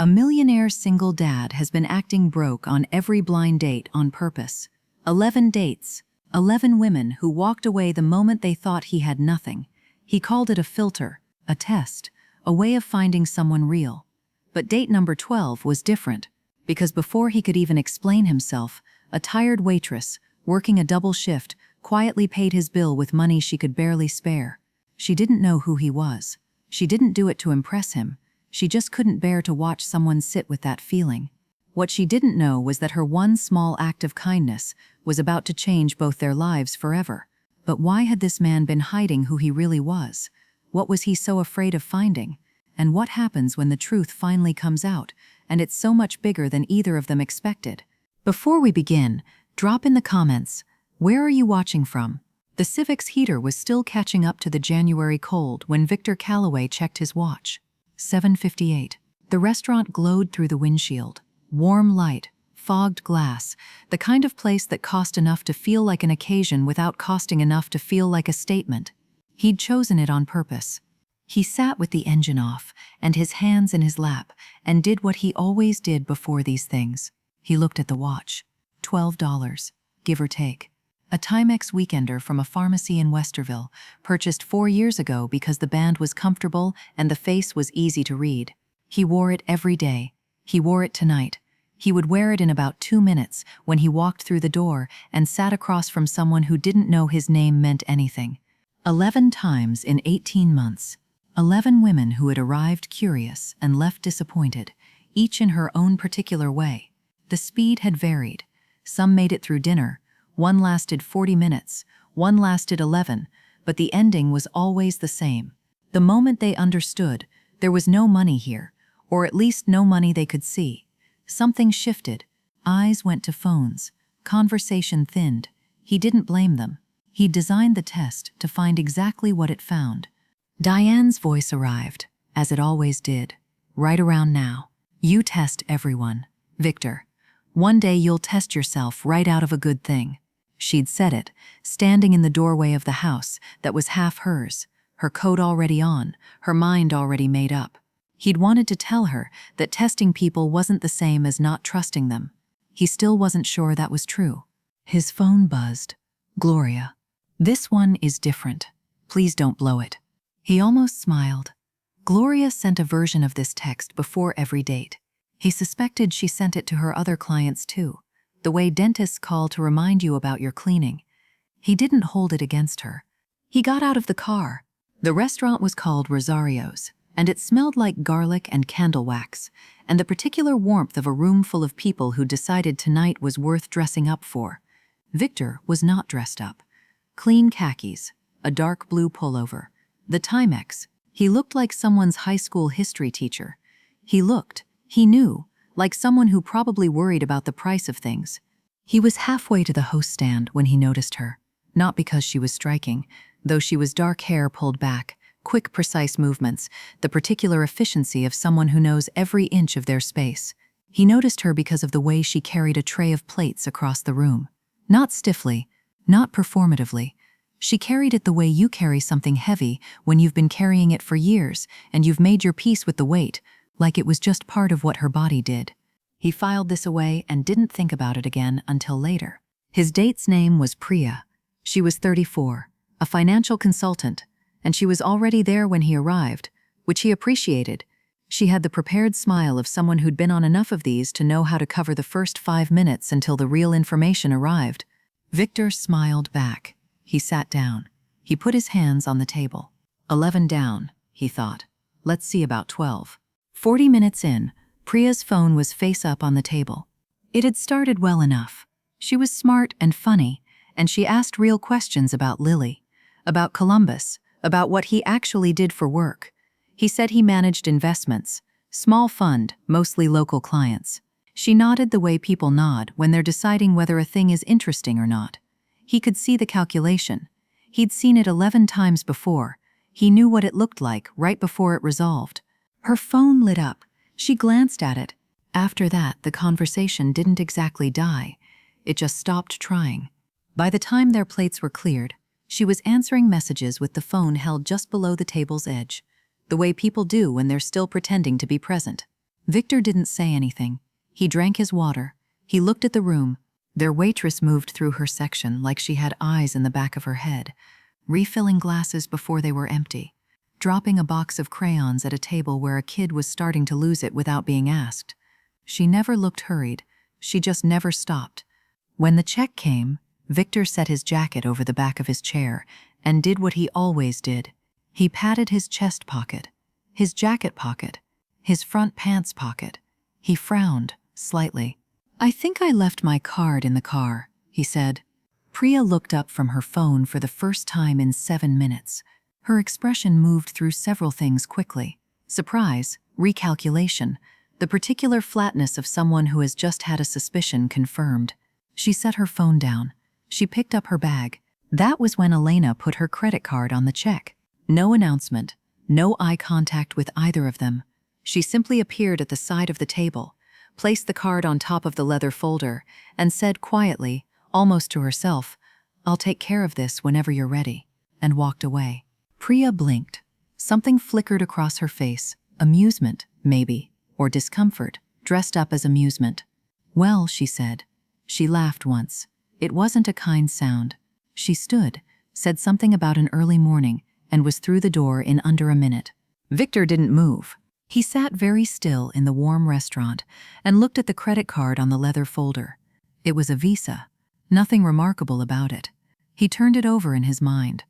A millionaire single dad has been acting broke on every blind date on purpose. 11 dates, 11 women who walked away the moment they thought he had nothing. He called it a filter, a test, a way of finding someone real. But date number 12 was different, because before he could even explain himself, a tired waitress, working a double shift, quietly paid his bill with money she could barely spare. She didn't know who he was. She didn't do it to impress him. She just couldn't bear to watch someone sit with that feeling. What she didn't know was that her one small act of kindness was about to change both their lives forever. But why had this man been hiding who he really was? What was he so afraid of finding? And what happens when the truth finally comes out, and it's so much bigger than either of them expected? Before we begin, drop in the comments, where are you watching from? The Civic's heater was still catching up to the January cold when Victor Calloway checked his watch. 7:58. The restaurant glowed through the windshield. Warm light, fogged glass, the kind of place that cost enough to feel like an occasion without costing enough to feel like a statement. He'd chosen it on purpose. He sat with the engine off and his hands in his lap and did what he always did before these things. He looked at the watch. $12, give or take. A Timex weekender from a pharmacy in Westerville, purchased 4 years ago because the band was comfortable and the face was easy to read. He wore it every day. He wore it tonight. He would wear it in about 2 minutes when he walked through the door and sat across from someone who didn't know his name meant anything. 11 times in 18 months. 11 women who had arrived curious and left disappointed, each in her own particular way. The speed had varied. Some made it through dinner. One lasted 40 minutes, one lasted 11, but the ending was always the same. The moment they understood, there was no money here, or at least no money they could see. Something shifted. Eyes went to phones. Conversation thinned. He didn't blame them. He designed the test to find exactly what it found. Diane's voice arrived, as it always did, right around now. You test everyone. Victor. One day you'll test yourself right out of a good thing. She'd said it, standing in the doorway of the house that was half hers, her coat already on, her mind already made up. He'd wanted to tell her that testing people wasn't the same as not trusting them. He still wasn't sure that was true. His phone buzzed. Gloria. This one is different. Please don't blow it. He almost smiled. Gloria sent a version of this text before every date. He suspected she sent it to her other clients too, the way dentists call to remind you about your cleaning. He didn't hold it against her. He got out of the car. The restaurant was called Rosario's, and it smelled like garlic and candle wax, and the particular warmth of a room full of people who decided tonight was worth dressing up for. Victor was not dressed up. Clean khakis, a dark blue pullover, the Timex. He looked like someone's high school history teacher. He knew, like someone who probably worried about the price of things. He was halfway to the host stand when he noticed her, not because she was striking, though she was dark hair pulled back, quick, precise movements, the particular efficiency of someone who knows every inch of their space. He noticed her because of the way she carried a tray of plates across the room. Not stiffly, not performatively. She carried it the way you carry something heavy when you've been carrying it for years and you've made your peace with the weight, like it was just part of what her body did. He filed this away and didn't think about it again until later. His date's name was Priya. She was 34, a financial consultant, and she was already there when he arrived, which he appreciated. She had the prepared smile of someone who'd been on enough of these to know how to cover the first 5 minutes until the real information arrived. Victor smiled back. He sat down. He put his hands on the table. 11 down, he thought. Let's see about 12. 40 minutes in, Priya's phone was face up on the table. It had started well enough. She was smart and funny, and she asked real questions about Lily, about Columbus, about what he actually did for work. He said he managed investments, small fund, mostly local clients. She nodded the way people nod when they're deciding whether a thing is interesting or not. He could see the calculation. He'd seen it 11 times before. He knew what it looked like right before it resolved. Her phone lit up. She glanced at it. After that, the conversation didn't exactly die. It just stopped trying. By the time their plates were cleared, she was answering messages with the phone held just below the table's edge, the way people do when they're still pretending to be present. Victor didn't say anything. He drank his water. He looked at the room. Their waitress moved through her section like she had eyes in the back of her head, refilling glasses before they were empty, dropping a box of crayons at a table where a kid was starting to lose it without being asked. She never looked hurried. She just never stopped. When the check came, Victor set his jacket over the back of his chair and did what he always did. He patted his chest pocket, his jacket pocket, his front pants pocket. He frowned slightly. "I think I left my card in the car," he said. Priya looked up from her phone for the first time in 7 minutes. Her expression moved through several things quickly. Surprise, recalculation, the particular flatness of someone who has just had a suspicion confirmed. She set her phone down. She picked up her bag. That was when Elena put her credit card on the check. No announcement, no eye contact with either of them. She simply appeared at the side of the table, placed the card on top of the leather folder, and said quietly, almost to herself, "I'll take care of this whenever you're ready," and walked away. Priya blinked. Something flickered across her face. Amusement, maybe, or discomfort, dressed up as amusement. "Well," she said. She laughed once. It wasn't a kind sound. She stood, said something about an early morning, and was through the door in under a minute. Victor didn't move. He sat very still in the warm restaurant and looked at the credit card on the leather folder. It was a Visa. Nothing remarkable about it. He turned it over in his mind.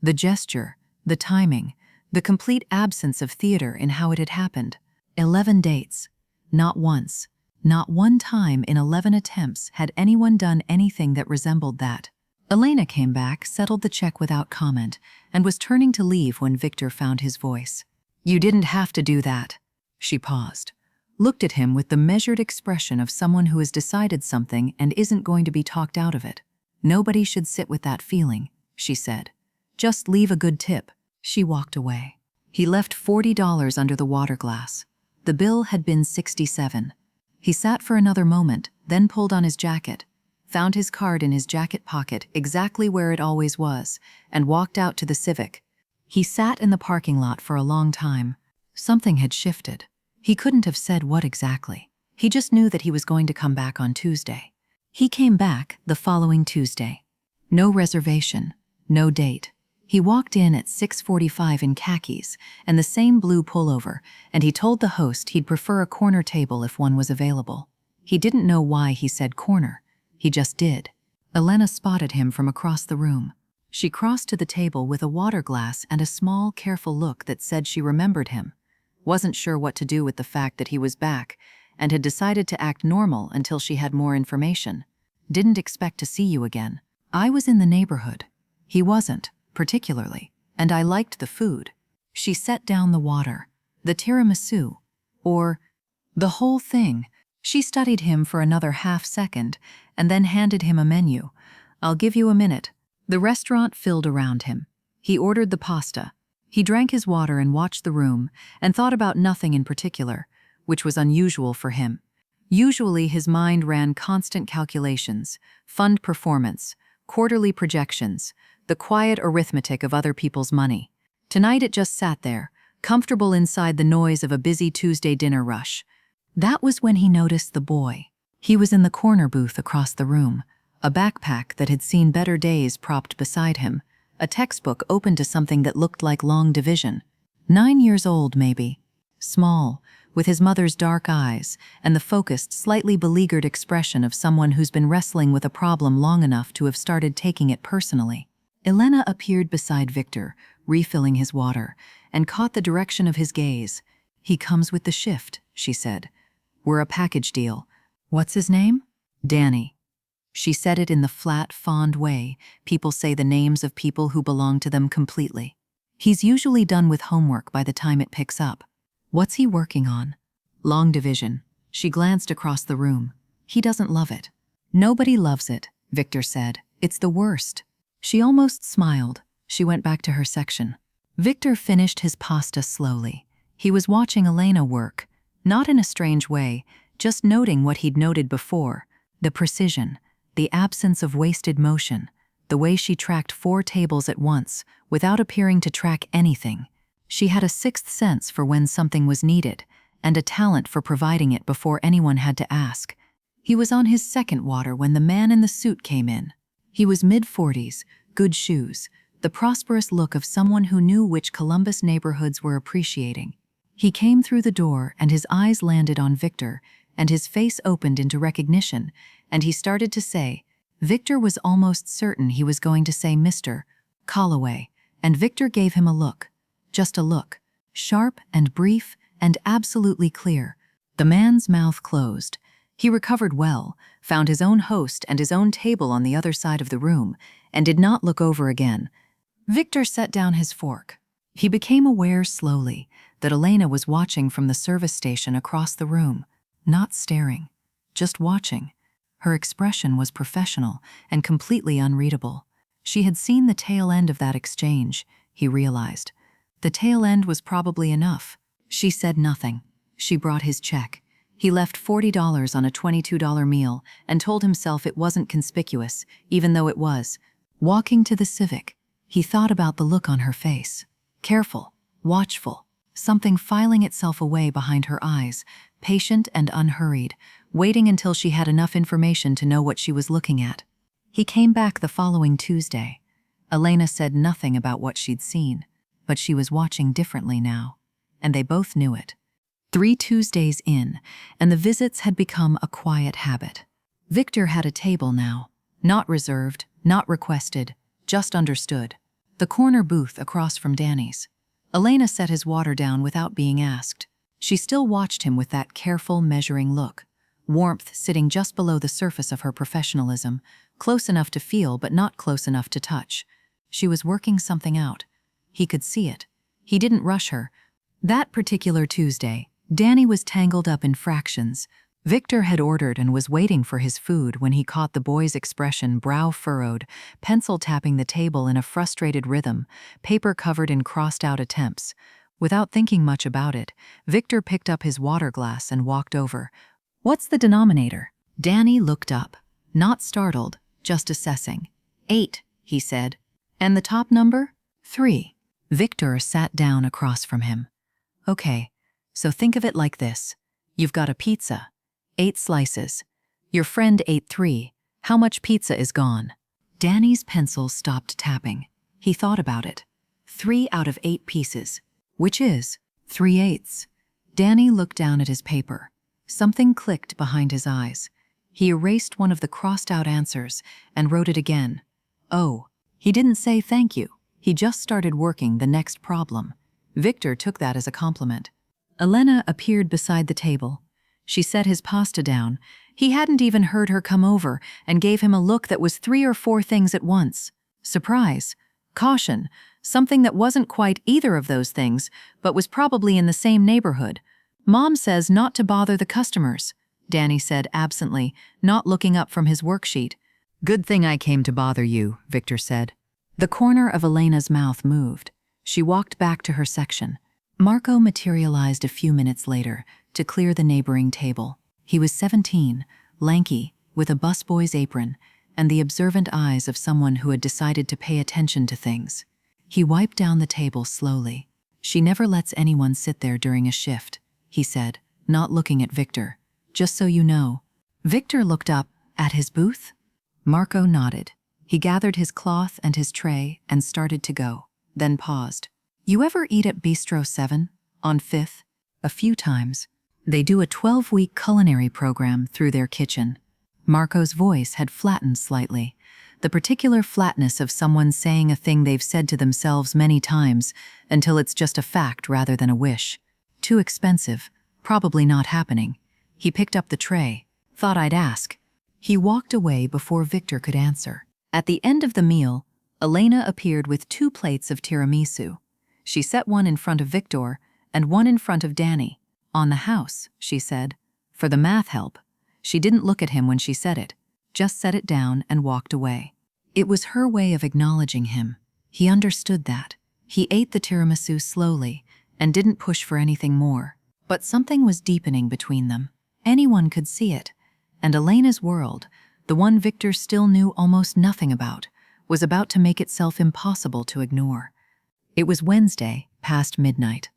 The gesture, the timing, the complete absence of theater in how it had happened. 11 dates. Not once, not one time in 11 attempts had anyone done anything that resembled that. Elena came back, settled the check without comment, and was turning to leave when Victor found his voice. "You didn't have to do that." She paused, looked at him with the measured expression of someone who has decided something and isn't going to be talked out of it. "Nobody should sit with that feeling," she said. "Just leave a good tip." She walked away. He left $40 under the water glass. The bill had been $67. He sat for another moment, then pulled on his jacket, found his card in his jacket pocket exactly where it always was, and walked out to the Civic. He sat in the parking lot for a long time. Something had shifted. He couldn't have said what exactly. He just knew that he was going to come back on Tuesday. He came back the following Tuesday. No reservation, no date. He walked in at 6:45 in khakis and the same blue pullover, and he told the host he'd prefer a corner table if one was available. He didn't know why he said corner. He just did. Elena spotted him from across the room. She crossed to the table with a water glass and a small, careful look that said she remembered him, wasn't sure what to do with the fact that he was back, and had decided to act normal until she had more information. "Didn't expect to see you again. I was in the neighborhood. He wasn't, particularly, and I liked the food." She set down the water. "The tiramisu, or the whole thing." She studied him for another half-second and then handed him a menu. "I'll give you a minute." The restaurant filled around him. He ordered the pasta. He drank his water and watched the room and thought about nothing in particular, which was unusual for him. Usually his mind ran constant calculations, fund performance, quarterly projections, the quiet arithmetic of other people's money. Tonight it just sat there, comfortable inside the noise of a busy Tuesday dinner rush. That was when he noticed the boy. He was in the corner booth across the room, a backpack that had seen better days propped beside him, a textbook open to something that looked like long division. 9 years old, maybe. Small, with his mother's dark eyes and the focused, slightly beleaguered expression of someone who's been wrestling with a problem long enough to have started taking it personally. Elena appeared beside Victor, refilling his water, and caught the direction of his gaze. "He comes with the shift," she said. "We're a package deal. What's his name?" "Danny." She said it in the flat, fond way people say the names of people who belong to them completely. "He's usually done with homework by the time it picks up." "What's he working on?" "Long division." She glanced across the room. "He doesn't love it." "Nobody loves it," Victor said. "It's the worst." She almost smiled. She went back to her section. Victor finished his pasta slowly. He was watching Elena work, not in a strange way, just noting what he'd noted before, the precision, the absence of wasted motion, the way she tracked 4 tables at once without appearing to track anything. She had a sixth sense for when something was needed, and a talent for providing it before anyone had to ask. He was on his second water when the man in the suit came in. He was mid-40s, good shoes, the prosperous look of someone who knew which Columbus neighborhoods were appreciating. He came through the door and his eyes landed on Victor, and his face opened into recognition, and he started to say, Victor was almost certain he was going to say Mr. Calloway, and Victor gave him a look. Just a look. Sharp and brief and absolutely clear. The man's mouth closed. He recovered well, found his own host and his own table on the other side of the room, and did not look over again. Victor set down his fork. He became aware slowly that Elena was watching from the service station across the room, not staring, just watching. Her expression was professional and completely unreadable. She had seen the tail end of that exchange, he realized. The tail end was probably enough. She said nothing. She brought his check. He left $40 on a $22 meal and told himself it wasn't conspicuous, even though it was. Walking to the Civic, he thought about the look on her face. Careful, watchful, something filing itself away behind her eyes, patient and unhurried, waiting until she had enough information to know what she was looking at. He came back the following Tuesday. Elena said nothing about what she'd seen, but she was watching differently now, and they both knew it. 3 Tuesdays in, and the visits had become a quiet habit. Victor had a table now, not reserved, not requested, just understood. The corner booth across from Danny's. Elena set his water down without being asked. She still watched him with that careful, measuring look, warmth sitting just below the surface of her professionalism, close enough to feel but not close enough to touch. She was working something out. He could see it. He didn't rush her. That particular Tuesday, Danny was tangled up in fractions. Victor had ordered and was waiting for his food when he caught the boy's expression, brow furrowed, pencil tapping the table in a frustrated rhythm, paper covered in crossed-out attempts. Without thinking much about it, Victor picked up his water glass and walked over. "What's the denominator?" Danny looked up, not startled, just assessing. 8, he said. "And the top number?" 3. Victor sat down across from him. "Okay, so think of it like this. You've got a pizza. 8 slices. Your friend ate 3. How much pizza is gone?" Danny's pencil stopped tapping. He thought about it. 3 out of 8 pieces. Which is 3/8. Danny looked down at his paper. Something clicked behind his eyes. He erased one of the crossed-out answers and wrote it again. Oh, he didn't say thank you. He just started working the next problem. Victor took that as a compliment. Elena appeared beside the table. She set his pasta down. He hadn't even heard her come over and gave him a look that was 3 or 4 things at once. Surprise, caution, something that wasn't quite either of those things, but was probably in the same neighborhood. "Mom says not to bother the customers," Danny said absently, not looking up from his worksheet. "Good thing I came to bother you," Victor said. The corner of Elena's mouth moved. She walked back to her section. Marco materialized a few minutes later to clear the neighboring table. He was 17, lanky, with a busboy's apron, and the observant eyes of someone who had decided to pay attention to things. He wiped down the table slowly. "She never lets anyone sit there during a shift," he said, not looking at Victor. "Just so you know." Victor looked up. "At his booth?" Marco nodded. He gathered his cloth and his tray and started to go, then paused. "You ever eat at Bistro 7, on 5th? "A few times. They do a 12-week culinary program through their kitchen." Marco's voice had flattened slightly, the particular flatness of someone saying a thing they've said to themselves many times until it's just a fact rather than a wish. Too expensive, probably not happening. He picked up the tray. "Thought I'd ask." He walked away before Victor could answer. At the end of the meal, Elena appeared with 2 plates of tiramisu. She set one in front of Victor and one in front of Danny. "On the house," she said. For the math help. She didn't look at him when she said it, just set it down and walked away. It was her way of acknowledging him. He understood that. He ate the tiramisu slowly and didn't push for anything more. But something was deepening between them. Anyone could see it. And Elena's world, the one Victor still knew almost nothing about, was about to make itself impossible to ignore. It was Wednesday, past midnight.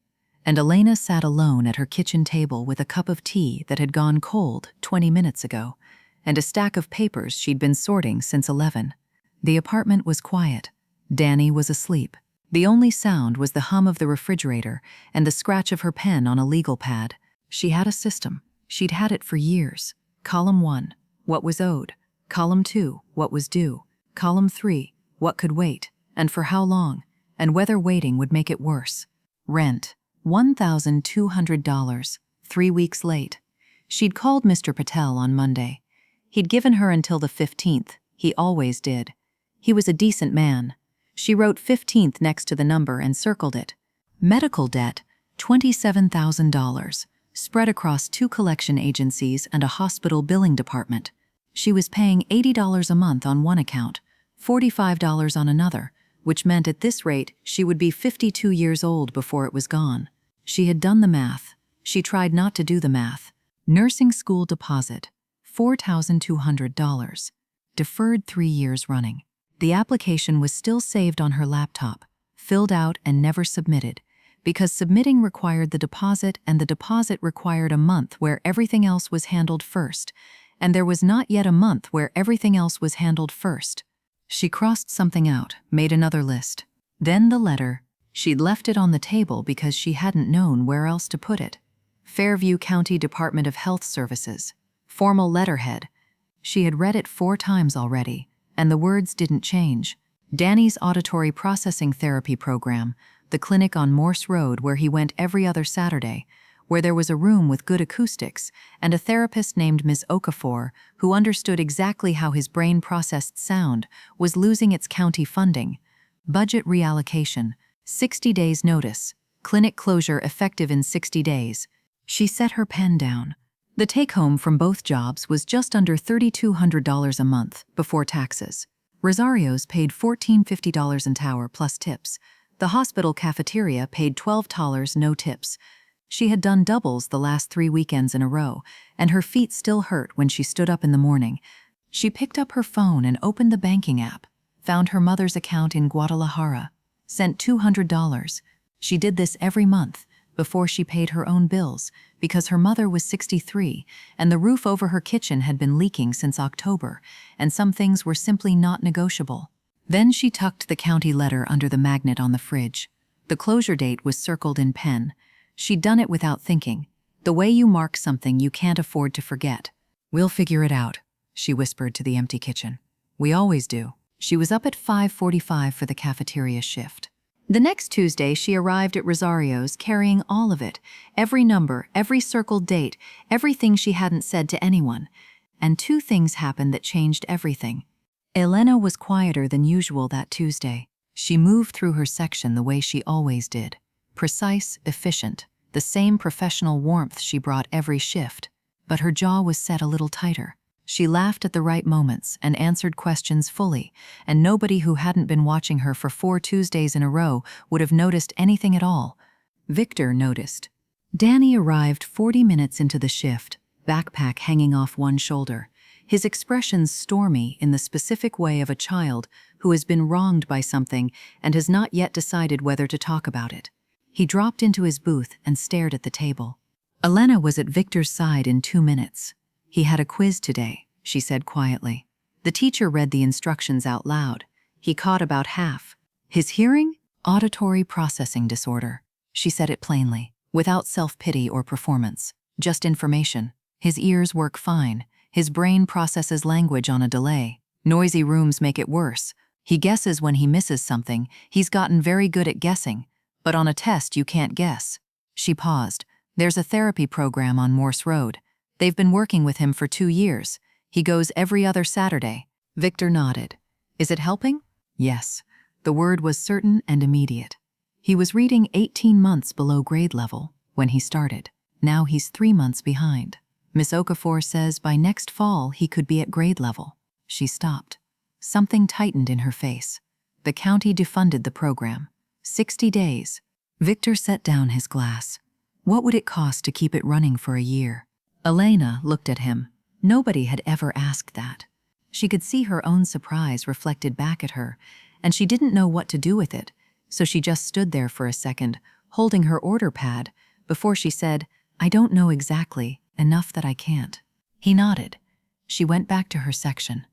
and Elena sat alone at her kitchen table with a cup of tea that had gone cold 20 minutes ago, and a stack of papers she'd been sorting since 11. The apartment was quiet. Danny was asleep. The only sound was the hum of the refrigerator and the scratch of her pen on a legal pad. She had a system. She'd had it for years. Column 1, what was owed. Column 2, what was due. Column 3, what could wait, and for how long, and whether waiting would make it worse. Rent, $1,200, 3 weeks late. She'd called Mr. Patel on Monday. He'd given her until the 15th. He always did. He was a decent man. She wrote 15th next to the number and circled it. Medical debt, $27,000, spread across 2 collection agencies and a hospital billing department. She was paying $80 a month on one account, $45 on another, which meant at this rate she would be 52 years old before it was gone. She had done the math. She tried not to do the math. Nursing school deposit, $4,200. Deferred 3 years running. The application was still saved on her laptop, filled out and never submitted, because submitting required the deposit and the deposit required a month where everything else was handled first, and there was not yet a month where everything else was handled first. She crossed something out, made another list. Then the letter. She'd left it on the table because she hadn't known where else to put it. Fairview County Department of Health Services. Formal letterhead. She had read it 4 times already, and the words didn't change. Danny's auditory processing therapy program, the clinic on Morse Road where he went every other Saturday, where there was a room with good acoustics and a therapist named Ms. Okafor who understood exactly how his brain processed sound, was losing its county funding. Budget reallocation, 60 days notice, clinic closure effective in 60 days. She set her pen down. The take-home from both jobs was just under $3,200 a month before taxes. Rosario's paid $1,450 an hour plus tips. The hospital cafeteria paid $12 no tips. She had done doubles the last 3 weekends in a row, and her feet still hurt when she stood up in the morning. She picked up her phone and opened the banking app, found her mother's account in Guadalajara, sent $200. She did this every month before she paid her own bills, because her mother was 63 and the roof over her kitchen had been leaking since October, and some things were simply not negotiable. Then she tucked the county letter under the magnet on the fridge. The closure date was circled in pen. She'd done it without thinking. The way you mark something you can't afford to forget. "We'll figure it out," she whispered to the empty kitchen. "We always do." She was up at 5:45 for the cafeteria shift. The next Tuesday, she arrived at Rosario's carrying all of it, every number, every circled date, everything she hadn't said to anyone. And 2 things happened that changed everything. Elena was quieter than usual that Tuesday. She moved through her section the way she always did. Precise, efficient, the same professional warmth she brought every shift. But her jaw was set a little tighter. She laughed at the right moments and answered questions fully, and nobody who hadn't been watching her for 4 Tuesdays in a row would have noticed anything at all. Victor noticed. Danny arrived 40 minutes into the shift, backpack hanging off one shoulder, his expressions stormy in the specific way of a child who has been wronged by something and has not yet decided whether to talk about it. He dropped into his booth and stared at the table. Elena was at Victor's side in 2 minutes. "He had a quiz today," she said quietly. The teacher read the instructions out loud. He caught about half. "His hearing? Auditory processing disorder." She said it plainly, without self-pity or performance. Just information. His ears work fine. His brain processes language on a delay. Noisy rooms make it worse. He guesses when he misses something. He's gotten very good at guessing. But on a test you can't guess. She paused. "There's a therapy program on Morse Road. They've been working with him for 2 years. He goes every other Saturday." Victor nodded. "Is it helping?" "Yes." The word was certain and immediate. He was reading 18 months below grade level when he started. Now he's 3 months behind. Miss Okafor says by next fall he could be at grade level. She stopped. Something tightened in her face. The county defunded the program. 60 days. Victor set down his glass. What would it cost to keep it running for a year? Elena looked at him. Nobody had ever asked that. She could see her own surprise reflected back at her, and she didn't know what to do with it, so she just stood there for a second, holding her order pad, before she said, "I don't know exactly, enough that I can't." He nodded. She went back to her section.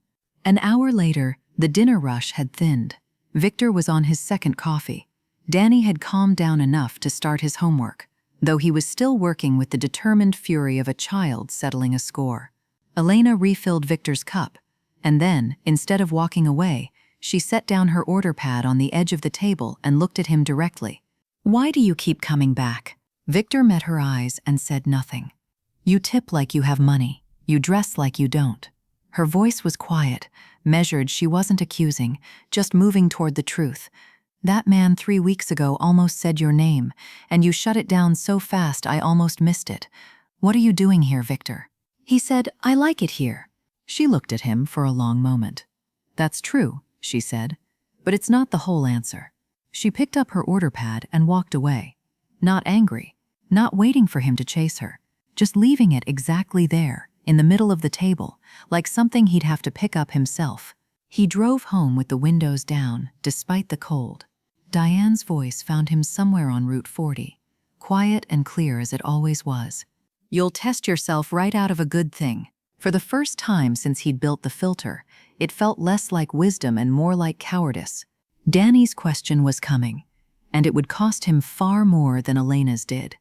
An hour later, the dinner rush had thinned. Victor was on his second coffee. Danny had calmed down enough to start his homework, though he was still working with the determined fury of a child settling a score. Elena refilled Victor's cup, and then, instead of walking away, she set down her order pad on the edge of the table and looked at him directly. "Why do you keep coming back?" Victor met her eyes and said nothing. "You tip like you have money. You dress like you don't." Her voice was quiet, measured. She wasn't accusing, just moving toward the truth. "That man 3 weeks ago almost said your name, and you shut it down so fast I almost missed it. What are you doing here, Victor?" He said, "I like it here." She looked at him for a long moment. "That's true," she said, "but it's not the whole answer." She picked up her order pad and walked away. Not angry, not waiting for him to chase her, just leaving it exactly there, in the middle of the table, like something he'd have to pick up himself. He drove home with the windows down, despite the cold. Diane's voice found him somewhere on Route 40, quiet and clear as it always was. "You'll test yourself right out of a good thing." For the first time since he'd built the filter, it felt less like wisdom and more like cowardice. Danny's question was coming, and it would cost him far more than Elena's did.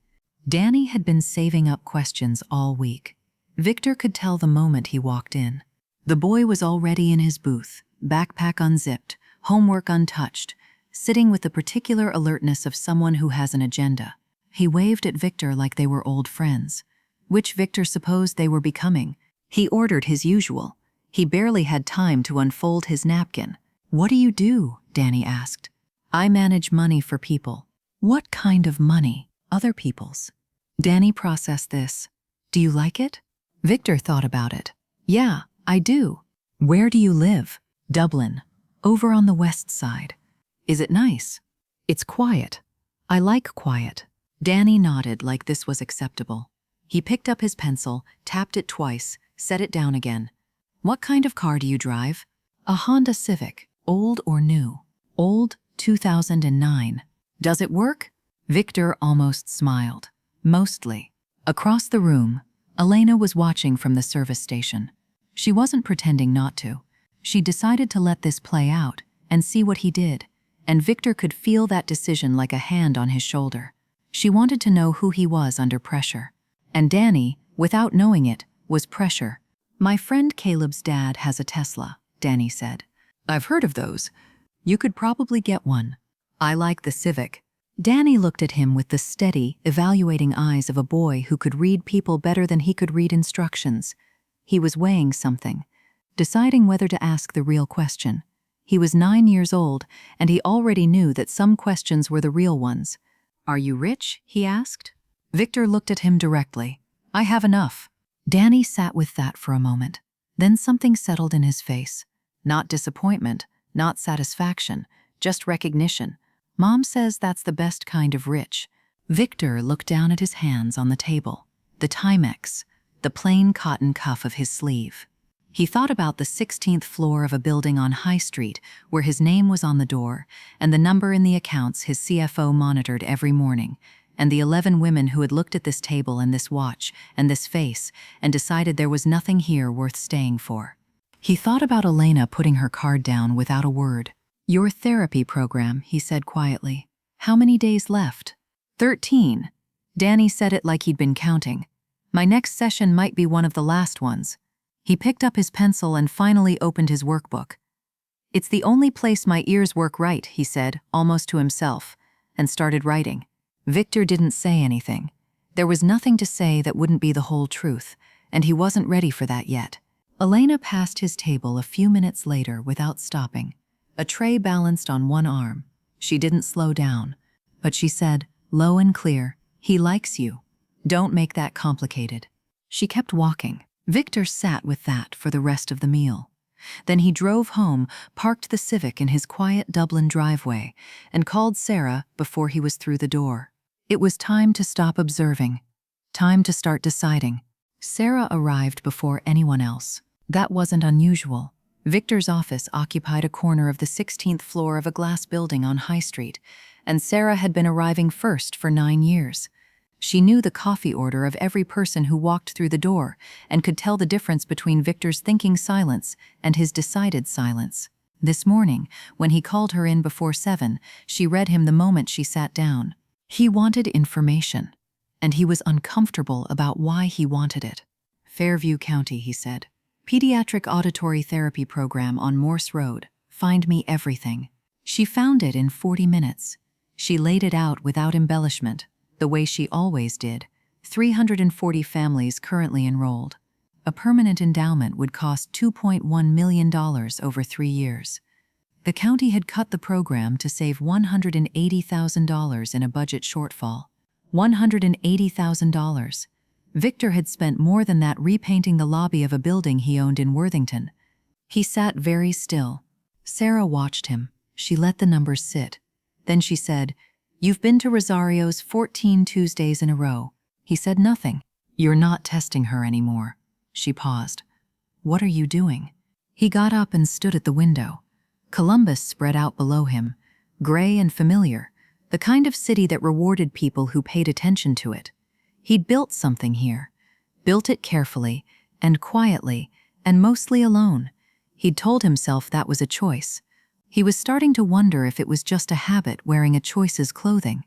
Danny had been saving up questions all week. Victor could tell the moment he walked in. The boy was already in his booth, backpack unzipped, homework untouched, sitting with the particular alertness of someone who has an agenda. He waved at Victor like they were old friends, which Victor supposed they were becoming. He ordered his usual. He barely had time to unfold his napkin. "What do you do?" Danny asked. "I manage money for people." "What kind of money?" "Other people's." Danny processed this. "Do you like it?" Victor thought about it. "Yeah, I do." "Where do you live?" "Dublin. Over on the west side." "Is it nice?" "It's quiet. I like quiet." Danny nodded like this was acceptable. He picked up his pencil, tapped it twice, set it down again. "What kind of car do you drive?" "A Honda Civic. Old or new?" "Old, 2009. "Does it work?" Victor almost smiled. "Mostly." Across the room, Elena was watching from the service station. She wasn't pretending not to. She decided to let this play out and see what he did, and Victor could feel that decision like a hand on his shoulder. She wanted to know who he was under pressure. And Danny, without knowing it, was pressure. "My friend Caleb's dad has a Tesla," Danny said. "I've heard of those. You could probably get one." "I like the Civic." Danny looked at him with the steady, evaluating eyes of a boy who could read people better than he could read instructions. He was weighing something, deciding whether to ask the real question. He was 9 years old, and he already knew that some questions were the real ones. "Are you rich?" he asked. Victor looked at him directly. "I have enough." Danny sat with that for a moment. Then something settled in his face. Not disappointment, not satisfaction, just recognition. "Mom says that's the best kind of rich." Victor looked down at his hands on the table, the Timex, the plain cotton cuff of his sleeve. He thought about the 16th floor of a building on High Street where his name was on the door and the number in the accounts his CFO monitored every morning, and the 11 women who had looked at this table and this watch and this face and decided there was nothing here worth staying for. He thought about Elena putting her card down without a word. "Your therapy program," he said quietly. "How many days left?" 13. Danny said it like he'd been counting. "My next session might be one of the last ones." He picked up his pencil and finally opened his workbook. "It's the only place my ears work right," he said, almost to himself, and started writing. Victor didn't say anything. There was nothing to say that wouldn't be the whole truth, and he wasn't ready for that yet. Elena passed his table a few minutes later without stopping. A tray balanced on one arm. She didn't slow down, but she said, low and clear, "He likes you. Don't make that complicated." She kept walking. Victor sat with that for the rest of the meal. Then he drove home, parked the Civic in his quiet Dublin driveway, and called Sarah before he was through the door. It was time to stop observing. Time to start deciding. Sarah arrived before anyone else. That wasn't unusual. Victor's office occupied a corner of the 16th floor of a glass building on High Street, and Sarah had been arriving first for 9 years. She knew the coffee order of every person who walked through the door and could tell the difference between Victor's thinking silence and his decided silence. This morning, when he called her in before 7, she read him the moment she sat down. He wanted information, and he was uncomfortable about why he wanted it. Fairview County, he said. Pediatric Auditory Therapy Program on Morse Road. Find me everything. She found it in 40 minutes. She laid it out without embellishment, the way she always did. 340 families currently enrolled. A permanent endowment would cost $2.1 million over 3 years. The county had cut the program to save $180,000 in a budget shortfall. $180,000. Victor had spent more than that repainting the lobby of a building he owned in Worthington. He sat very still. Sarah watched him. She let the numbers sit. Then she said, "You've been to Rosario's 14 Tuesdays in a row." He said nothing. "You're not testing her anymore." She paused. "What are you doing?" He got up and stood at the window. Columbus spread out below him, gray and familiar, the kind of city that rewarded people who paid attention to it. He'd built something here, built it carefully and quietly and mostly alone. He'd told himself that was a choice. He was starting to wonder if it was just a habit wearing a choice's clothing.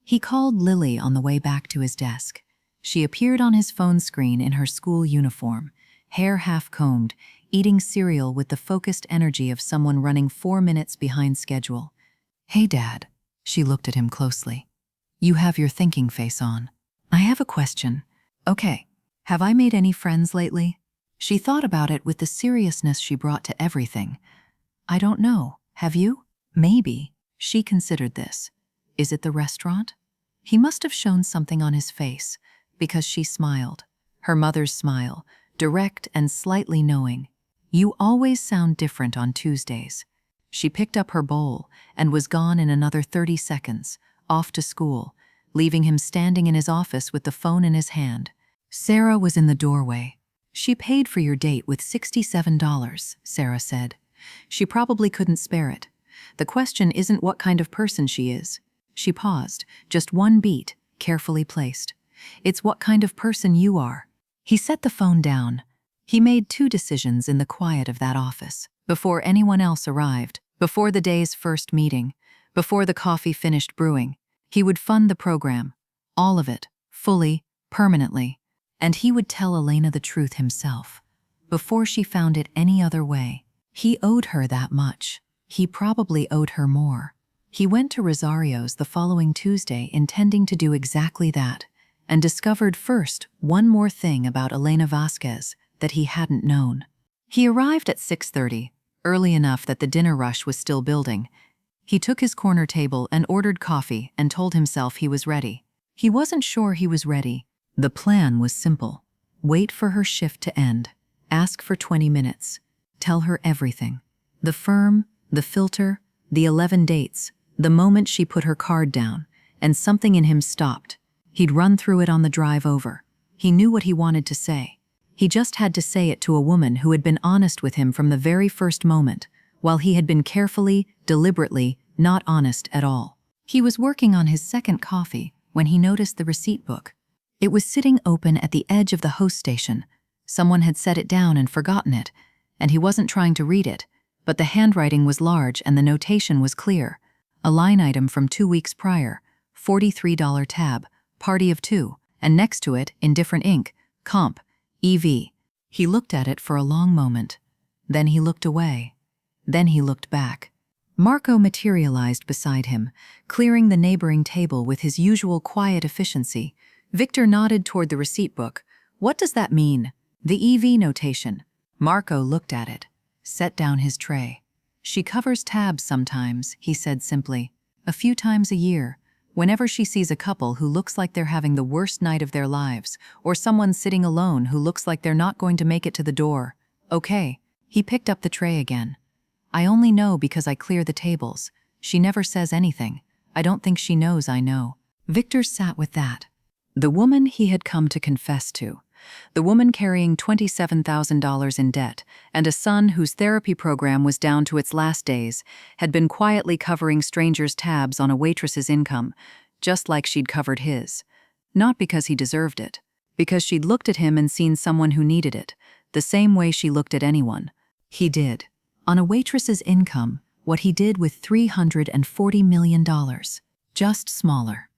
He called Lily on the way back to his desk. She appeared on his phone screen in her school uniform, hair half-combed, eating cereal with the focused energy of someone running 4 minutes behind schedule. "Hey, Dad." She looked at him closely. "You have your thinking face on. I have a question. Okay, have I made any friends lately?" She thought about it with the seriousness she brought to everything. "I don't know. Have you?" "Maybe." She considered this. "Is it the restaurant?" He must have shown something on his face, because she smiled. Her mother's smile, direct and slightly knowing. "You always sound different on Tuesdays." She picked up her bowl and was gone in another 30 seconds, off to school, leaving him standing in his office with the phone in his hand. Sarah was in the doorway. "She paid for your date with $67, Sarah said. "She probably couldn't spare it. The question isn't what kind of person she is." She paused, just one beat, carefully placed. "It's what kind of person you are." He set the phone down. He made 2 decisions in the quiet of that office, before anyone else arrived, before the day's first meeting, before the coffee finished brewing. He would fund the program, all of it, fully, permanently, and he would tell Elena the truth himself, before she found it any other way. He owed her that much. He probably owed her more. He went to Rosario's the following Tuesday intending to do exactly that, and discovered first one more thing about Elena Vasquez that he hadn't known. He arrived at 6:30, early enough that the dinner rush was still building. He took his corner table and ordered coffee and told himself he was ready. He wasn't sure he was ready. The plan was simple. Wait for her shift to end. Ask for 20 minutes. Tell her everything. The firm, the filter, the 11 dates, the moment she put her card down, and something in him stopped. He'd run through it on the drive over. He knew what he wanted to say. He just had to say it to a woman who had been honest with him from the very first moment, while he had been carefully, deliberately, not honest at all. He was working on his second coffee when he noticed the receipt book. It was sitting open at the edge of the host station. Someone had set it down and forgotten it, and he wasn't trying to read it, but the handwriting was large and the notation was clear. A line item from 2 weeks prior, $43 tab, party of 2, and next to it, in different ink, comp, EV. He looked at it for a long moment. Then he looked away. Then he looked back. Marco materialized beside him, clearing the neighboring table with his usual quiet efficiency. Victor nodded toward the receipt book. "What does that mean?" "The EV notation." Marco looked at it, set down his tray. "She covers tabs sometimes," he said simply. "A few times a year, whenever she sees a couple who looks like they're having the worst night of their lives, or someone sitting alone who looks like they're not going to make it to the door." "Okay." He picked up the tray again. "I only know because I clear the tables. She never says anything. I don't think she knows I know." Victor sat with that. The woman he had come to confess to. The woman carrying $27,000 in debt and a son whose therapy program was down to its last days had been quietly covering strangers' tabs on a waitress's income, just like she'd covered his. Not because he deserved it, because she'd looked at him and seen someone who needed it, the same way she looked at anyone. He did. On a waitress's income, what he did with $340 million. Just smaller.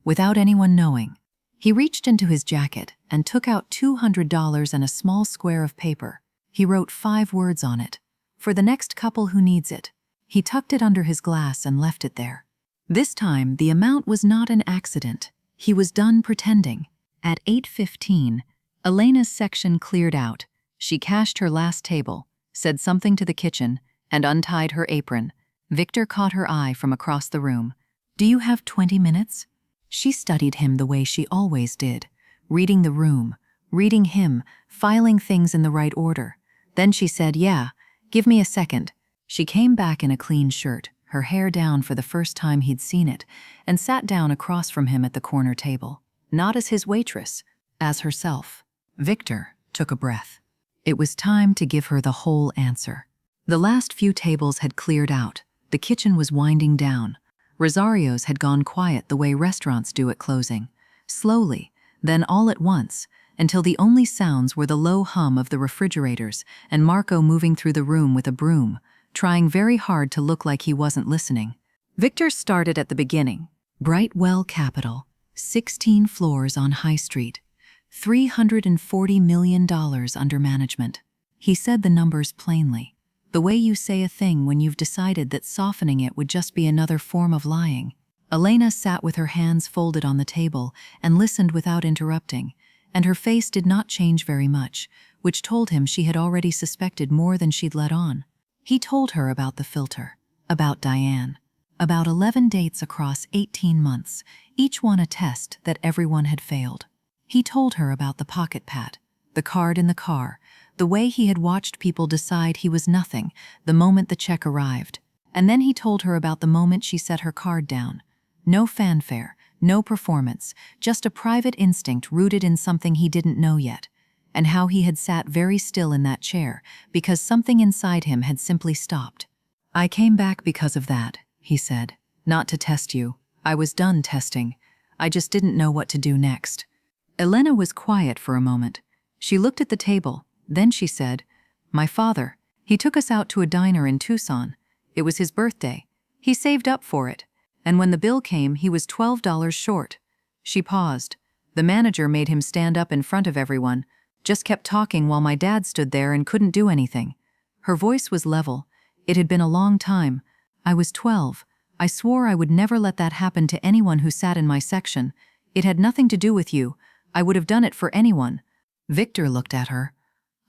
Without anyone knowing. He reached into his jacket and took out $200 and a small square of paper. He wrote 5 words on it. For the next couple who needs it. He tucked it under his glass and left it there. This time, the amount was not an accident. He was done pretending. At 8:15, Elena's section cleared out. She cashed her last table, said something to the kitchen, and untied her apron. Victor caught her eye from across the room. "Do you have 20 minutes?" She studied him the way she always did, reading the room, reading him, filing things in the right order. Then she said, "Yeah, give me a second." She came back in a clean shirt, her hair down for the first time he'd seen it, and sat down across from him at the corner table. Not as his waitress, as herself. Victor took a breath. It was time to give her the whole answer. The last few tables had cleared out. The kitchen was winding down. Rosario's had gone quiet the way restaurants do at closing. Slowly, then all at once, until the only sounds were the low hum of the refrigerators and Marco moving through the room with a broom, trying very hard to look like he wasn't listening. Victor started at the beginning. Brightwell Capital, 16 floors on High Street, $340 million under management. He said the numbers plainly. The way you say a thing when you've decided that softening it would just be another form of lying. Elena sat with her hands folded on the table and listened without interrupting, and her face did not change very much, which told him she had already suspected more than she'd let on. He told her about the filter, about Diane, about 11 dates across 18 months, each one a test that everyone had failed. He told her about the pocket pad, the card in the car, the way he had watched people decide he was nothing the moment the check arrived. And then he told her about the moment she set her card down. No fanfare, no performance, just a private instinct rooted in something he didn't know yet, and how he had sat very still in that chair because something inside him had simply stopped. "I came back because of that," he said. "Not to test you. I was done testing. I just didn't know what to do next." Elena was quiet for a moment. She looked at the table. Then she said, "My father, he took us out to a diner in Tucson. It was his birthday. He saved up for it. And when the bill came, he was $12 short." She paused. "The manager made him stand up in front of everyone, just kept talking while my dad stood there and couldn't do anything." Her voice was level. "It had been a long time. I was 12. I swore I would never let that happen to anyone who sat in my section. It had nothing to do with you. I would have done it for anyone." Victor looked at her.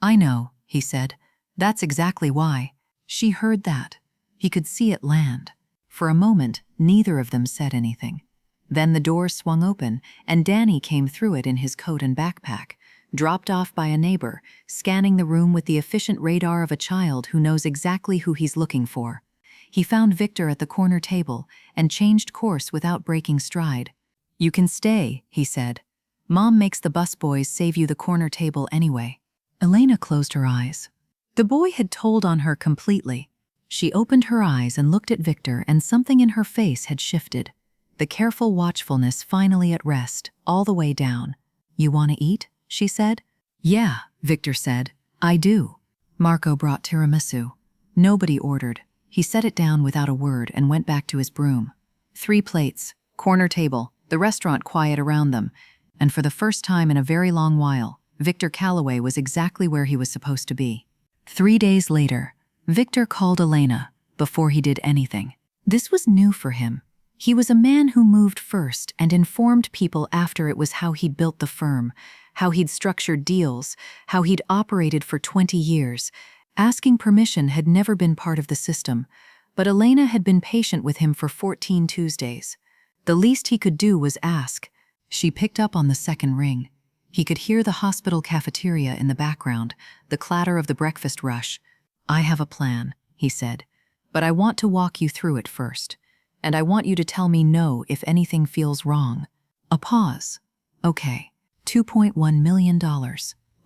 "I know," he said. "That's exactly why." She heard that. He could see it land. For a moment, neither of them said anything. Then the door swung open, and Danny came through it in his coat and backpack, dropped off by a neighbor, scanning the room with the efficient radar of a child who knows exactly who he's looking for. He found Victor at the corner table and changed course without breaking stride. "You can stay," he said. "Mom makes the busboys save you the corner table anyway." Elena closed her eyes. The boy had told on her completely. She opened her eyes and looked at Victor, and something in her face had shifted. The careful watchfulness finally at rest, all the way down. "You want to eat?" she said. "Yeah," Victor said. "I do." Marco brought tiramisu. Nobody ordered. He set it down without a word and went back to his broom. 3 plates, corner table, the restaurant quiet around them, and for the first time in a very long while, Victor Calloway was exactly where he was supposed to be. 3 days later, Victor called Elena before he did anything. This was new for him. He was a man who moved first and informed people after. It was how he'd built the firm, how he'd structured deals, how he'd operated for 20 years. Asking permission had never been part of the system, but Elena had been patient with him for 14 Tuesdays. The least he could do was ask. She picked up on the second ring. He could hear the hospital cafeteria in the background, the clatter of the breakfast rush. "I have a plan," he said, "but I want to walk you through it first. And I want you to tell me no if anything feels wrong." A pause. "Okay. $2.1 million.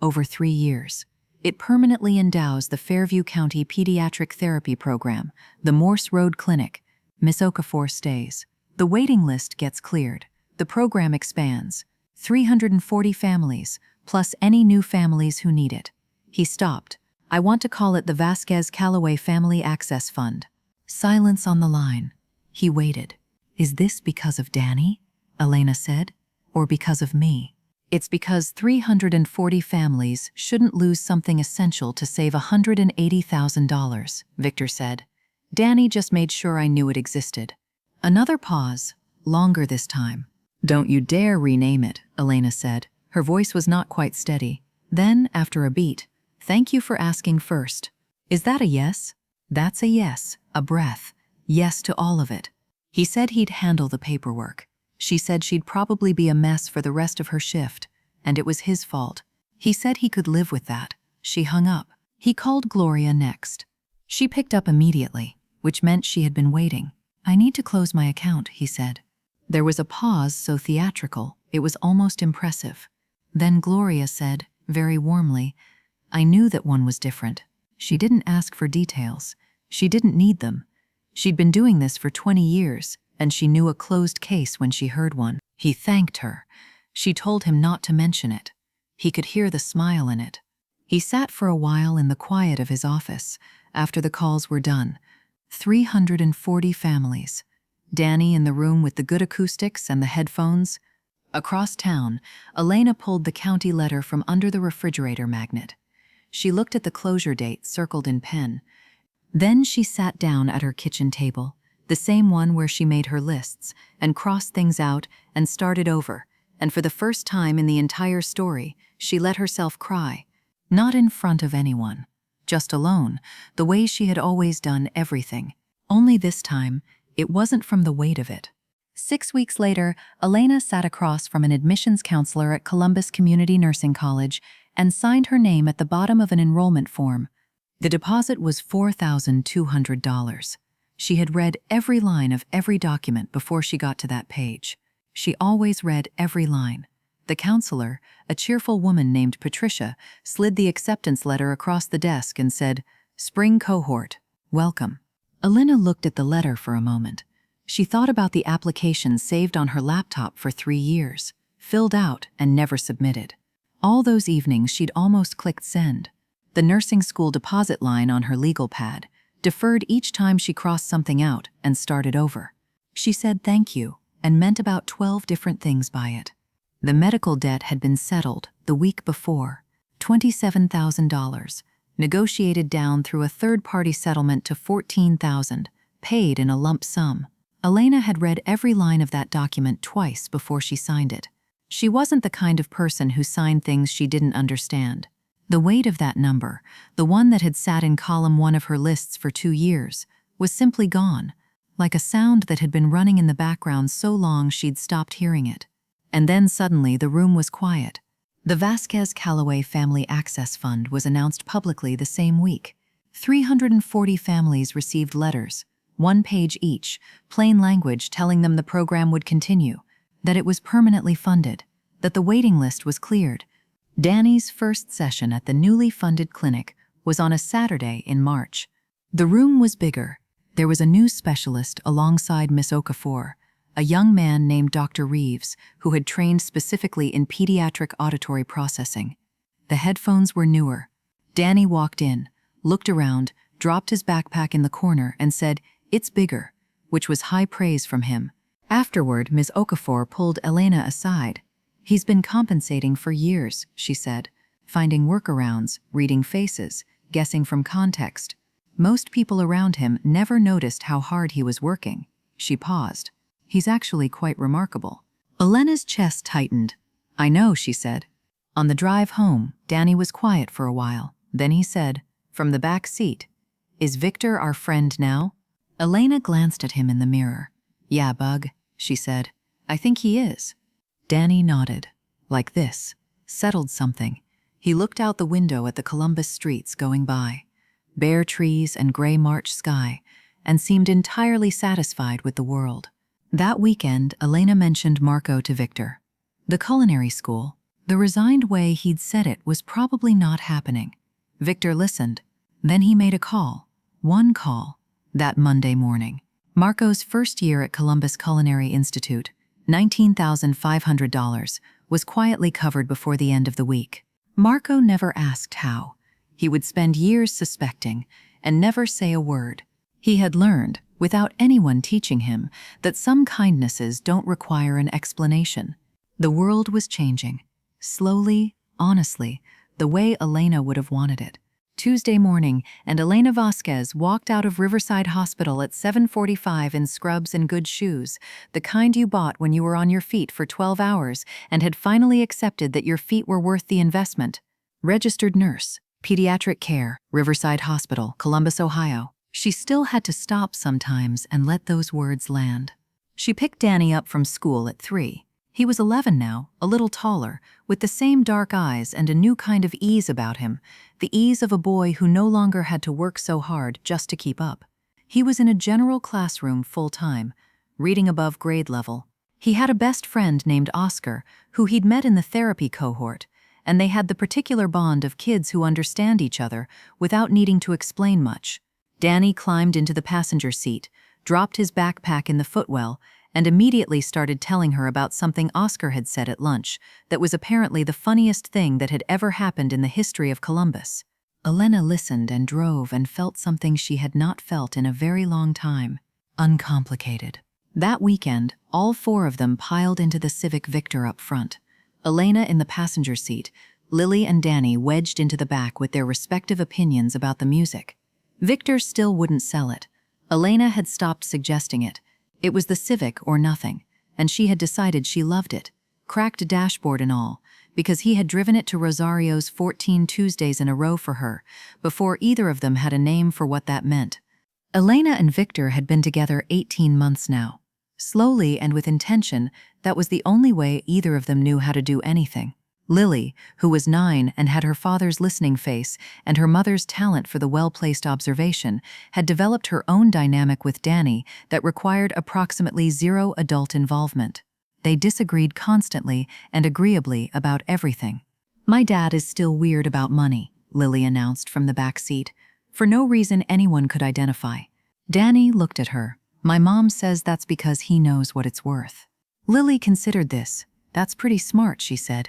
Over 3 years. It permanently endows the Fairview County Pediatric Therapy Program, the Morse Road Clinic. Miss Okafor stays. The waiting list gets cleared. The program expands. 340 families, plus any new families who need it. He stopped. I want to call it the Vasquez-Callaway Family Access Fund. Silence on the line. He waited. Is this because of Danny? Elena said. Or because of me? It's because 340 families shouldn't lose something essential to save $180,000, Victor said. Danny just made sure I knew it existed. Another pause, longer this time. Don't you dare rename it, Elena said. Her voice was not quite steady. Then, after a beat, thank you for asking first. Is that a yes? That's a yes, a breath. Yes to all of it. He said he'd handle the paperwork. She said she'd probably be a mess for the rest of her shift, and it was his fault. He said he could live with that. She hung up. He called Gloria next. She picked up immediately, which meant she had been waiting. I need to close my account, he said. There was a pause so theatrical, it was almost impressive. Then Gloria said, very warmly, I knew that one was different. She didn't ask for details. She didn't need them. She'd been doing this for 20 years, and she knew a closed case when she heard one. He thanked her. She told him not to mention it. He could hear the smile in it. He sat for a while in the quiet of his office after the calls were done. 340 families. Danny in the room with the good acoustics and the headphones. Across town, Elena pulled the county letter from under the refrigerator magnet. She looked at the closure date circled in pen. Then she sat down at her kitchen table, the same one where she made her lists, and crossed things out and started over, and for the first time in the entire story, she let herself cry. Not in front of anyone. Just alone, the way she had always done everything. Only this time, it wasn't from the weight of it. 6 weeks later, Elena sat across from an admissions counselor at Columbus Community Nursing College and signed her name at the bottom of an enrollment form. The deposit was $4,200. She had read every line of every document before she got to that page. She always read every line. The counselor, a cheerful woman named Patricia, slid the acceptance letter across the desk and said, Spring cohort, welcome. Elena looked at the letter for a moment. She thought about the application saved on her laptop for 3 years, filled out and never submitted. All those evenings she'd almost clicked send. The nursing school deposit line on her legal pad, deferred each time she crossed something out and started over. She said thank you and meant about 12 different things by it. The medical debt had been settled the week before, $27,000, negotiated down through a third-party settlement to $14,000, paid in a lump sum. Elena had read every line of that document twice before she signed it. She wasn't the kind of person who signed things she didn't understand. The weight of that number, the one that had sat in column 1 of her lists for 2 years, was simply gone, like a sound that had been running in the background so long she'd stopped hearing it. And then suddenly the room was quiet. The Vasquez-Callaway Family Access Fund was announced publicly the same week. 340 families received letters, 1 page each, plain language telling them the program would continue, that it was permanently funded, that the waiting list was cleared. Danny's first session at the newly funded clinic was on a Saturday in March. The room was bigger. There was a new specialist alongside Miss Okafor, a young man named Dr. Reeves, who had trained specifically in pediatric auditory processing. The headphones were newer. Danny walked in, looked around, dropped his backpack in the corner, and said, "It's bigger," which was high praise from him. Afterward, Ms. Okafor pulled Elena aside. "He's been compensating for years," she said, finding workarounds, reading faces, guessing from context. Most people around him never noticed how hard he was working. She paused. "He's actually quite remarkable." Elena's chest tightened. "I know," she said. On the drive home, Danny was quiet for a while. Then he said, from the back seat, "Is Victor our friend now?" Elena glanced at him in the mirror. "Yeah, bug," she said. "I think he is." Danny nodded. Like this. Settled something. He looked out the window at the Columbus streets going by. Bare trees and gray March sky, and seemed entirely satisfied with the world. That weekend, Elena mentioned Marco to Victor. The culinary school, the resigned way he'd said it was probably not happening. Victor listened. Then he made a call. One call. That Monday morning. Marco's first year at Columbus Culinary Institute, $19,500, was quietly covered before the end of the week. Marco never asked how. He would spend years suspecting and never say a word. He had learned, without anyone teaching him, that some kindnesses don't require an explanation. The world was changing. Slowly, honestly, the way Elena would have wanted it. Tuesday morning, and Elena Vasquez walked out of Riverside Hospital at 7:45 in scrubs and good shoes, the kind you bought when you were on your feet for 12 hours and had finally accepted that your feet were worth the investment. Registered nurse, pediatric care, Riverside Hospital, Columbus, Ohio. She still had to stop sometimes and let those words land. She picked Danny up from school at 3. He was 11 now, a little taller, with the same dark eyes and a new kind of ease about him, the ease of a boy who no longer had to work so hard just to keep up. He was in a general classroom full-time, reading above grade level. He had a best friend named Oscar, who he'd met in the therapy cohort, and they had the particular bond of kids who understand each other without needing to explain much. Danny climbed into the passenger seat, dropped his backpack in the footwell, and immediately started telling her about something Oscar had said at lunch that was apparently the funniest thing that had ever happened in the history of Columbus. Elena listened and drove and felt something she had not felt in a very long time. Uncomplicated. That weekend, all 4 of them piled into the Civic Victor up front. Elena in the passenger seat, Lily and Danny wedged into the back with their respective opinions about the music. Victor still wouldn't sell it. Elena had stopped suggesting it. It was the Civic or nothing, and she had decided she loved it, cracked dashboard and all, because he had driven it to Rosario's 14 Tuesdays in a row for her, before either of them had a name for what that meant. Elena and Victor had been together 18 months now. Slowly and with intention, that was the only way either of them knew how to do anything. Lily, who was 9 and had her father's listening face and her mother's talent for the well-placed observation, had developed her own dynamic with Danny that required approximately 0 adult involvement. They disagreed constantly and agreeably about everything. "My dad is still weird about money," Lily announced from the back seat, for no reason anyone could identify. Danny looked at her. "My mom says that's because he knows what it's worth." Lily considered this. "That's pretty smart," she said.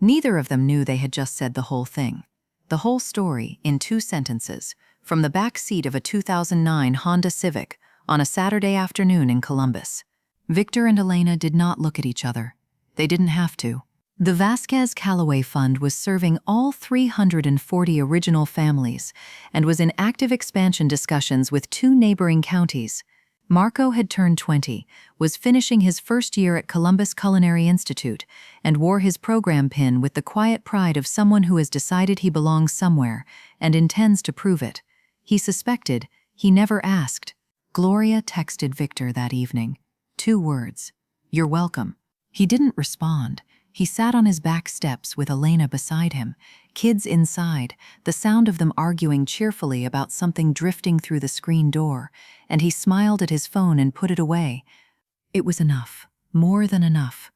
Neither of them knew they had just said the whole thing. The whole story, in 2 sentences, from the back seat of a 2009 Honda Civic on a Saturday afternoon in Columbus. Victor and Elena did not look at each other. They didn't have to. The Vasquez Callaway Fund was serving all 340 original families and was in active expansion discussions with 2 neighboring counties. Marco had turned 20, was finishing his first year at Columbus Culinary Institute, and wore his program pin with the quiet pride of someone who has decided he belongs somewhere and intends to prove it. He suspected, he never asked. Gloria texted Victor that evening. 2 words. "You're welcome." He didn't respond. He sat on his back steps with Elena beside him, kids inside, the sound of them arguing cheerfully about something drifting through the screen door, and he smiled at his phone and put it away. It was enough, more than enough.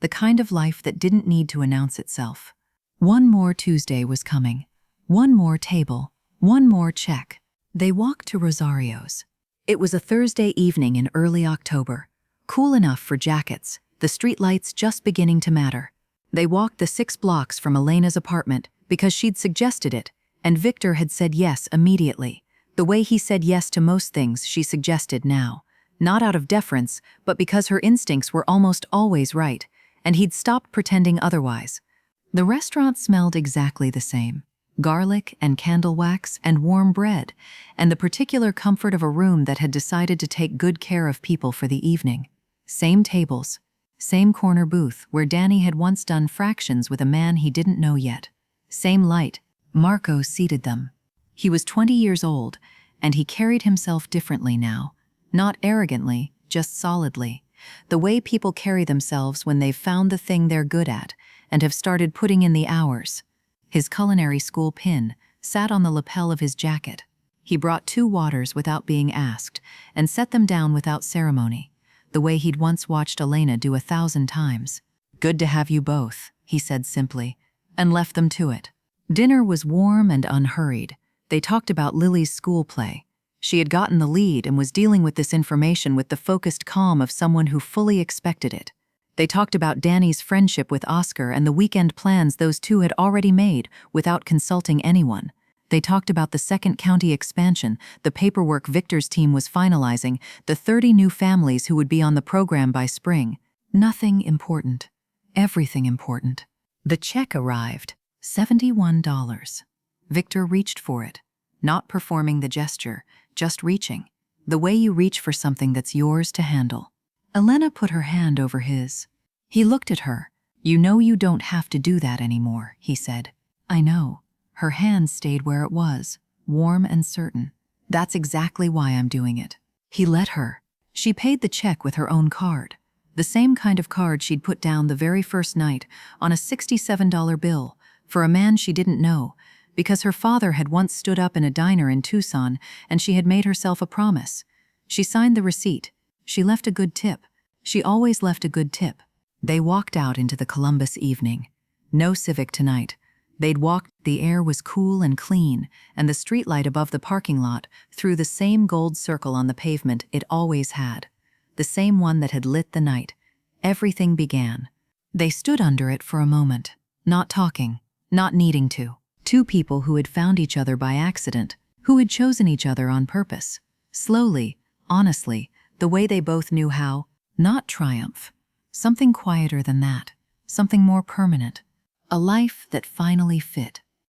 The kind of life that didn't need to announce itself. One more Tuesday was coming. One more table. One more check. They walked to Rosario's. It was a Thursday evening in early October. Cool enough for jackets, the streetlights just beginning to matter. They walked the 6 blocks from Elena's apartment because she'd suggested it, and Victor had said yes immediately, the way he said yes to most things she suggested now. Not out of deference, but because her instincts were almost always right, and he'd stopped pretending otherwise. The restaurant smelled exactly the same. Garlic and candle wax and warm bread, and the particular comfort of a room that had decided to take good care of people for the evening. Same tables. Same corner booth where Danny had once done fractions with a man he didn't know yet. Same light. Marco seated them. He was 20 years old, and he carried himself differently now. Not arrogantly, just solidly. The way people carry themselves when they've found the thing they're good at and have started putting in the hours. His culinary school pin sat on the lapel of his jacket. He brought 2 waters without being asked and set them down without ceremony, the way he'd once watched Elena do 1,000 times. "Good to have you both," he said simply, and left them to it. Dinner was warm and unhurried. They talked about Lily's school play. She had gotten the lead and was dealing with this information with the focused calm of someone who fully expected it. They talked about Danny's friendship with Oscar and the weekend plans those two had already made without consulting anyone. They talked about the second county expansion, the paperwork Victor's team was finalizing, the 30 new families who would be on the program by spring. Nothing important. Everything important. The check arrived. $71. Victor reached for it, not performing the gesture, just reaching. The way you reach for something that's yours to handle. Elena put her hand over his. He looked at her. You know you don't have to do that anymore, he said. I know. Her hand stayed where it was, warm and certain. That's exactly why I'm doing it. He let her. She paid the check with her own card. The same kind of card she'd put down the very first night on a $67 bill for a man she didn't know, because her father had once stood up in a diner in Tucson and she had made herself a promise. She signed the receipt. She left a good tip. She always left a good tip. They walked out into the Columbus evening. No Civic tonight. They'd walked, the air was cool and clean, and the streetlight above the parking lot threw the same gold circle on the pavement it always had. The same one that had lit the night. Everything began. They stood under it for a moment, not talking, not needing to. Two people who had found each other by accident, who had chosen each other on purpose. Slowly, honestly, the way they both knew how, not triumph. Something quieter than that, something more permanent. A life that finally fit.